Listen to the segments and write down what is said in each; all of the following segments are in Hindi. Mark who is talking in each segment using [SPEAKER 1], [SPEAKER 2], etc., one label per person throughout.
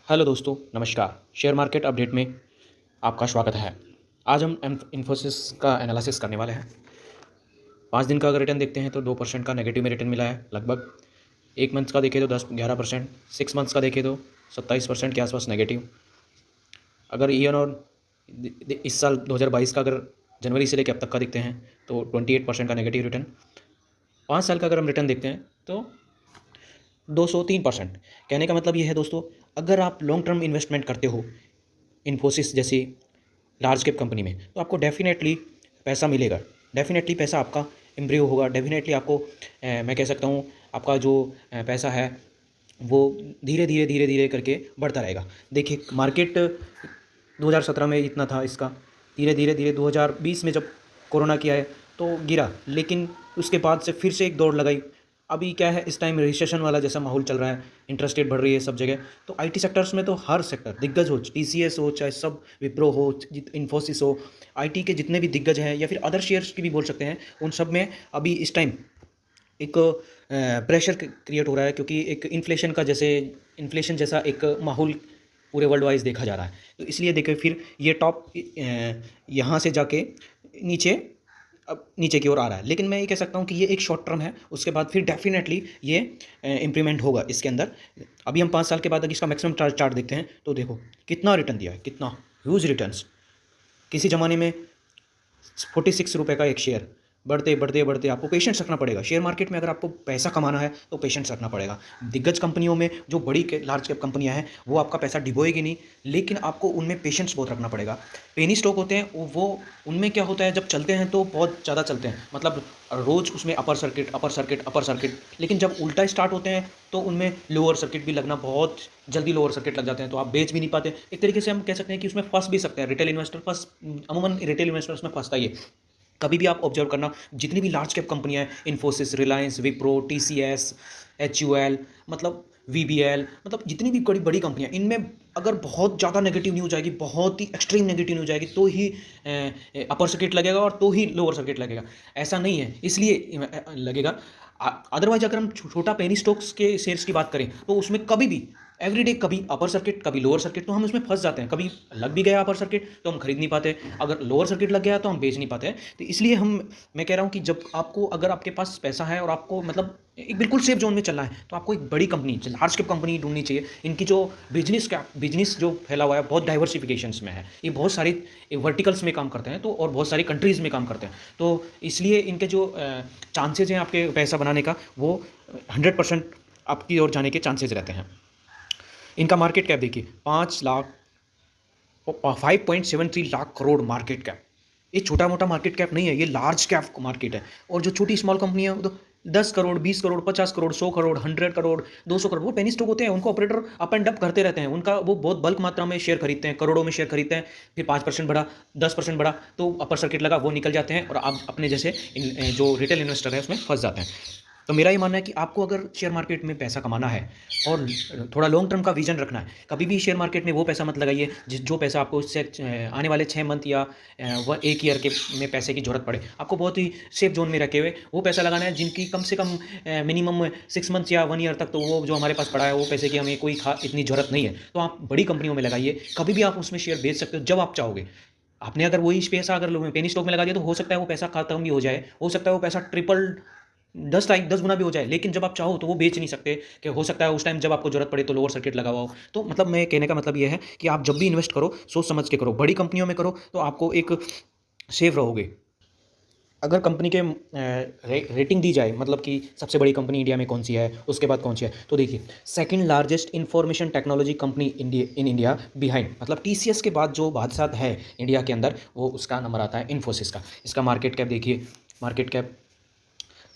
[SPEAKER 1] हेलो दोस्तों, नमस्कार। शेयर मार्केट अपडेट में आपका स्वागत है। आज हम इन्फोसिस का एनालिसिस करने वाले हैं। 5 दिन का अगर रिटर्न देखते हैं तो 2% का नेगेटिव में रिटर्न मिला है लगभग। 1 मंथ का देखें तो 10-11%, 6 मंथ्स का देखें तो 27% के आसपास नेगेटिव। अगर ईयर और इस साल 2022 का अगर जनवरी से लेकर अब तक का देखते हैं तो 28% का नेगेटिव रिटर्न। 5 साल का अगर हम रिटर्न देखते हैं तो 203%। कहने का मतलब ये है दोस्तों, अगर आप लॉन्ग टर्म इन्वेस्टमेंट करते हो इन्फोसिस जैसी लार्ज कैप कंपनी में तो आपको डेफिनेटली पैसा मिलेगा, डेफिनेटली पैसा आपका इम्प्रूव होगा, डेफिनेटली आपको मैं कह सकता हूँ आपका जो पैसा है वो धीरे धीरे धीरे धीरे करके बढ़ता रहेगा। देखिए मार्केट 2017 में इतना था इसका, धीरे धीरे धीरे 2020 में जब कोरोना किया है तो गिरा, लेकिन उसके बाद से फिर से एक दौड़ लगाई। अभी क्या है, इस टाइम रिसेशन वाला जैसा माहौल चल रहा है, इंटरेस्ट रेट बढ़ रही है सब जगह, तो आईटी सेक्टर्स में तो हर सेक्टर दिग्गज हो, टीसीएस हो, चाहे सब विप्रो हो, इन्फोसिस हो, आईटी के जितने भी दिग्गज हैं या फिर अदर शेयर्स की भी बोल सकते हैं, उन सब में अभी इस टाइम एक प्रेशर क्रिएट हो रहा है, क्योंकि एक इन्फ्लेशन जैसा एक माहौल पूरे वर्ल्ड वाइज देखा जा रहा है। तो इसलिए देखिए फिर ये टॉप यहाँ से जाके नीचे अब नीचे की ओर आ रहा है, लेकिन मैं ये कह सकता हूँ कि ये एक शॉर्ट टर्म है, उसके बाद फिर डेफिनेटली ये इम्प्रूवमेंट होगा इसके अंदर। अभी हम 5 साल के बाद अगर इसका मैक्सिमम चार्ट देखते हैं तो देखो कितना रिटर्न दिया है, कितना ह्यूज रिटर्न्स। किसी ज़माने में 46 रुपये का एक शेयर, बढ़ते बढ़ते बढ़ते आपको पेशेंस रखना पड़ेगा। शेयर मार्केट में अगर आपको पैसा कमाना है तो पेशेंस रखना पड़ेगा। दिग्गज कंपनियों में जो बड़ी लार्ज कैप कंपनियां हैं वो आपका पैसा डिबोएगी नहीं, लेकिन आपको उनमें पेशेंस बहुत रखना पड़ेगा। पेनी स्टॉक होते हैं वो उनमें क्या होता है, जब चलते हैं तो बहुत ज़्यादा चलते हैं, मतलब रोज़ उसमें upper circuit upper circuit upper circuit, लेकिन जब उल्टा स्टार्ट होते हैं तो उनमें लोअर सर्किट भी लगना, बहुत जल्दी लोअर सर्किट लग जाते हैं, तो आप बेच भी नहीं पाते। एक तरीके से हम कह सकते हैं कि उसमें फंस भी सकते हैं रिटेल इन्वेस्टर, अमूमन रिटेल इन्वेस्टर्स में फंसता ही है। कभी भी आप ऑब्जर्व करना, जितनी भी लार्ज कैप कंपनियां हैं, इन्फोसिस, रिलायंस, विप्रो, टीसीएस, एचयूएल, मतलब वीबीएल, मतलब जितनी भी बड़ी बड़ी कंपनियां, इनमें अगर बहुत ज़्यादा नेगेटिव न्यूज आएगी, बहुत ही एक्सट्रीम नेगेटिव न्यूज आएगी तो ही अपर सर्किट लगेगा और तो ही लोअर सर्किट लगेगा। ऐसा नहीं है, इसलिए लगेगा। अदरवाइज अगर हम छोटा पेनी स्टॉक्स के शेयर्स की बात करें तो उसमें कभी भी एवरीडे कभी अपर सर्किट कभी लोअर सर्किट, तो हम उसमें फंस जाते हैं। कभी लग भी गया अपर सर्किट तो हम खरीद नहीं पाते, अगर लोअर सर्किट लग गया तो हम बेच नहीं पाते। तो इसलिए मैं कह रहा हूँ कि जब आपको, अगर आपके पास पैसा है और आपको मतलब एक बिल्कुल सेफ जोन में चलना है तो आपको एक बड़ी कंपनी, लार्ज कैप कंपनी ढूंढनी चाहिए। इनकी जो बिजनेस जो फैला हुआ है बहुत डाइवर्सिफिकेशंस में है, ये बहुत सारी वर्टिकल्स में काम करते हैं तो, और बहुत सारी कंट्रीज़ में काम करते हैं, तो इसलिए इनके जो चांसेज हैं आपके पैसा बनाने का वो 100% आपकी ओर जाने के चांसेज रहते हैं। इनका मार्केट कैप देखिए 5.73 लाख करोड़ मार्केट कैप। ये छोटा मोटा मार्केट कैप नहीं है, ये लार्ज कैप मार्केट है। और जो छोटी स्मॉल कंपनी है तो 10 करोड़, 20 करोड़, 50 करोड़, 100 करोड़, 100 करोड़, 200 करोड़, वो पेनी स्टॉक होते हैं। उनको ऑपरेटर अप एंड अप करते रहते हैं, उनका वो बहुत बल्क मात्रा में शेयर खरीदते हैं, करोड़ों में शेयर खरीदते हैं, फिर 5% बढ़ा, 10% बढ़ा तो अपर सर्किट लगा, वो निकल जाते हैं और आप अपने जैसे जो रिटेल इन्वेस्टर है उसमें फंस जाते हैं। तो मेरा ये मानना है कि आपको अगर शेयर मार्केट में पैसा कमाना है और थोड़ा लॉन्ग टर्म का विजन रखना है, कभी भी शेयर मार्केट में वो पैसा मत लगाइए जो पैसा आपको इससे आने वाले 6 मंथ या वह 1 ईयर के में पैसे की जरूरत पड़े। आपको बहुत ही सेफ जोन में रखे हुए वो पैसा लगाना है जिनकी कम से कम मिनिमम 6 मंथ्स या 1 ईयर तक तो वो जो हमारे पास पड़ा है वो पैसे की हमें कोई इतनी ज़रूरत नहीं है। तो आप बड़ी कंपनियों में लगाइए, कभी भी आप उसमें शेयर बेच सकते हो जब आप चाहोगे। आपने अगर वही पैसा अगर पेनी स्टॉक में लगा दिया तो हो सकता है वो पैसा खत्म भी हो जाए, हो सकता है वो पैसा ट्रिपल 10 गुना भी हो जाए, लेकिन जब आप चाहो तो वो बेच नहीं सकते, कि हो सकता है उस टाइम जब आपको जरूरत पड़े तो लोअर सर्किट लगा हुआ हो। तो मतलब मैं कहने का मतलब ये है कि आप जब भी इन्वेस्ट करो सोच समझ के करो, बड़ी कंपनियों में करो तो आपको एक सेफ रहोगे। अगर कंपनी के रेटिंग दी जाए, मतलब कि सबसे बड़ी कंपनी इंडिया में कौन सी है, उसके बाद कौन सी है, तो देखिए second largest information technology company in India behind, मतलब टीसीएस के बाद जो बादशाह है इंडिया के अंदर वो उसका नंबर आता है इन्फोसिस का। इसका मार्केट कैप देखिए, मार्केट कैप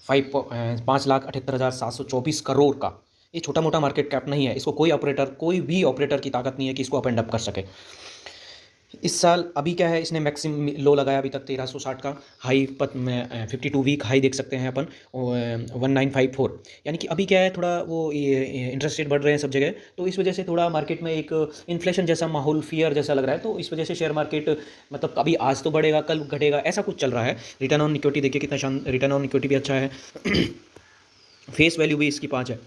[SPEAKER 1] 5,78,724 करोड़ का। ये छोटा मोटा मार्केट कैप नहीं है, इसको कोई भी ऑपरेटर की ताकत नहीं है कि इसको अप एंड अप कर सके। इस साल अभी क्या है, इसने मैक्सिमम लो लगाया अभी तक 1360 का, हाई 52 वीक हाई देख सकते हैं अपन 1954। यानी कि अभी क्या है, थोड़ा वो इंटरेस्ट रेट बढ़ रहे हैं सब जगह, तो इस वजह से थोड़ा मार्केट में एक इन्फ्लेशन जैसा माहौल, फियर जैसा लग रहा है, तो इस वजह से शेयर मार्केट मतलब अभी आज तो बढ़ेगा कल घटेगा ऐसा कुछ चल रहा है। रिटर्न ऑन इक्विटी देखिए कितना रिटर्न ऑन इक्विटी भी अच्छा है। फेस वैल्यू भी इसकी 5 है।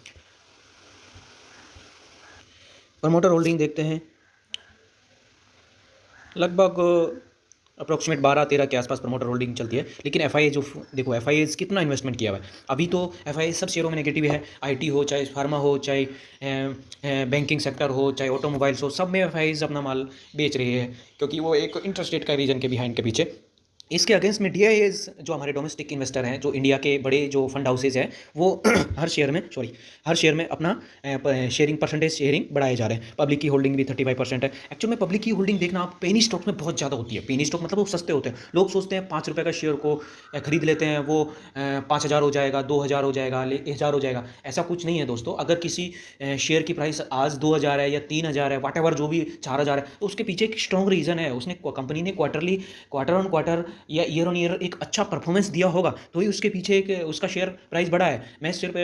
[SPEAKER 1] प्रमोटर होल्डिंग देखते हैं, लगभग अप्रोक्सीमेट 12-13 के आसपास प्रमोटर होल्डिंग चलती है। लेकिन एफ जो देखो एफ कितना इन्वेस्टमेंट किया हुआ है। अभी तो एफ सब शेयरों में नेगेटिव है। IT हो, चाहे फार्मा हो, चाहे बैंकिंग सेक्टर हो, चाहे ऑटोमोबाइल्स हो, सब में एफ अपना माल बेच रही है, क्योंकि वो एक इंटरेस्ट रेट का रीजन के बिहाइंड के पीछे। इसके अगेंस्ट में DIAs जो हमारे डोमेस्टिक इन्वेस्टर हैं, जो इंडिया के बड़े जो फंड हाउसेज हैं, वो हर शेयर में अपना शेयरिंग परसेंटेज शेयरिंग बढ़ाए जा रहे हैं। पब्लिक की होल्डिंग भी 35% है। एक्चुअल में पब्लिक की होल्डिंग देखना आप पेनी स्टॉक्स में बहुत ज़्यादा होती है। पेनी स्टॉक मतलब वो सस्ते होते हैं। लोग सोचते हैं 5 रुपये का शेयर को खरीद लेते हैं, वो 5,000 हो जाएगा, 2,000 हो जाएगा, 1,000 हो जाएगा। ऐसा कुछ नहीं है दोस्तों। अगर किसी शेयर की प्राइस आज 2,000 है या 3,000 है, वाट एवर जो भी 4,000 है, तो उसके पीछे एक स्ट्रॉन्ग रीज़न है। उसने कंपनी ने क्वार्टर ऑन क्वार्टर या ईयर ऑन ईयर एक अच्छा परफॉर्मेंस दिया होगा, तो ही उसके पीछे एक उसका शेयर प्राइस बढ़ा है। मैं सिर्फ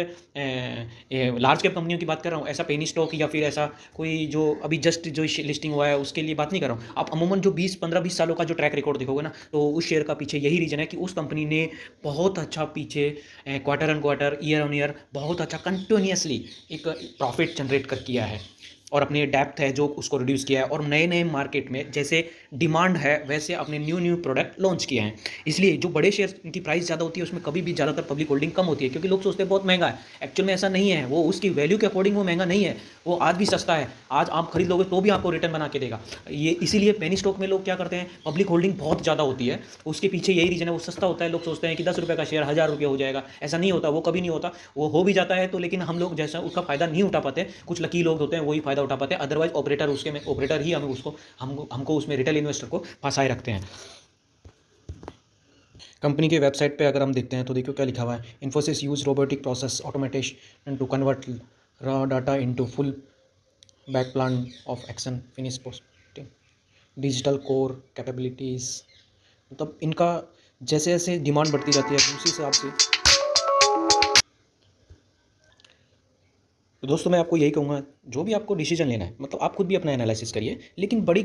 [SPEAKER 1] लार्ज कैप कंपनियों की बात कर रहा हूँ, ऐसा पेनी स्टॉक या फिर ऐसा कोई जो अभी जस्ट जो लिस्टिंग हुआ है उसके लिए बात नहीं कर रहा हूँ। आप अमूमन जो 15-20 सालों का जो ट्रैक रिकॉर्ड देखोगे ना, तो उस शेयर का पीछे यही रीज़न है कि उस कंपनी ने बहुत अच्छा पीछे quarter on quarter, year on year बहुत अच्छा कंटिन्यूसली एक प्रॉफिट जनरेट कर किया है, और अपनी डेप्थ है जो उसको रिड्यूस किया है, और नए नए मार्केट में जैसे डिमांड है वैसे अपने न्यू प्रोडक्ट लॉन्च किए हैं। इसलिए जो बड़े शेयर की प्राइस ज़्यादा होती है उसमें कभी भी ज़्यादातर पब्लिक होल्डिंग कम होती है, क्योंकि लोग सोचते हैं बहुत महंगा है। एक्चुअल में ऐसा नहीं है, वो उसकी वैल्यू के अकॉर्डिंग वो महंगा नहीं है, वो आज भी सस्ता है। आज आप खरीद लोगे तो भी आपको रिटर्न बना के देगा। ये इसीलिए पेनी स्टॉक में लोग क्या करते हैं, पब्लिक होल्डिंग बहुत ज़्यादा होती है, उसके पीछे यही रीज़न है, वो सस्ता होता है। लोग सोचते हैं कि 10 रुपये का शेयर 1,000 रुपये हो जाएगा, ऐसा नहीं होता, वो कभी नहीं होता। वो हो भी जाता है तो, लेकिन हम लोग जैसा उसका फ़ायदा नहीं उठा पाते। कुछ लकी लोग होते हैं वही फ़ायदा उठा पाते हैं, अदरवाइज ऑपरेटर ही हमें उसको हमको उसमें रिटेल इन्वेस्टर को फंसाए रखते हैं। कंपनी के वेबसाइट पे अगर हम देखते हैं तो देखो क्या लिखा हुआ है, Infosys use robotic process automation to convert raw data into full back plan of action finish posting digital core capabilities. मतलब इनका जैसे जैसे डिमांड बढ़ती जाती है उसी हिसाब से। तो दोस्तों मैं आपको यही कहूँगा, जो भी आपको डिसीजन लेना है, मतलब आप खुद भी अपना एनालिसिस करिए, लेकिन बड़ी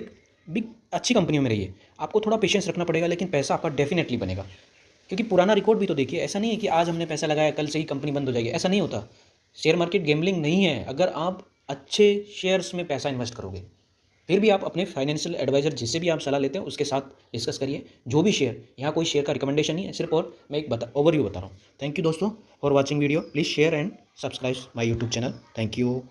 [SPEAKER 1] बिग अच्छी कंपनियों में रहिए। आपको थोड़ा पेशेंस रखना पड़ेगा, लेकिन पैसा आपका डेफिनेटली बनेगा। क्योंकि पुराना रिकॉर्ड भी तो देखिए, ऐसा नहीं है कि आज हमने पैसा लगाया कल से ही कंपनी बंद हो जाएगी, ऐसा नहीं होता। शेयर मार्केट गेमलिंग नहीं है। अगर आप अच्छे शेयर्स में पैसा इन्वेस्ट करोगे, फिर भी आप अपने फाइनेंशियल एडवाइजर जिससे भी आप सलाह लेते हैं उसके साथ डिस्कस करिए। जो भी शेयर, यहाँ कोई शेयर का रिकमेंडेशन नहीं है, सिर्फ और मैं एक ओवरव्यू बता रहा हूँ। थैंक यू दोस्तों for watching video. Please share and subscribe my YouTube channel. Thank you.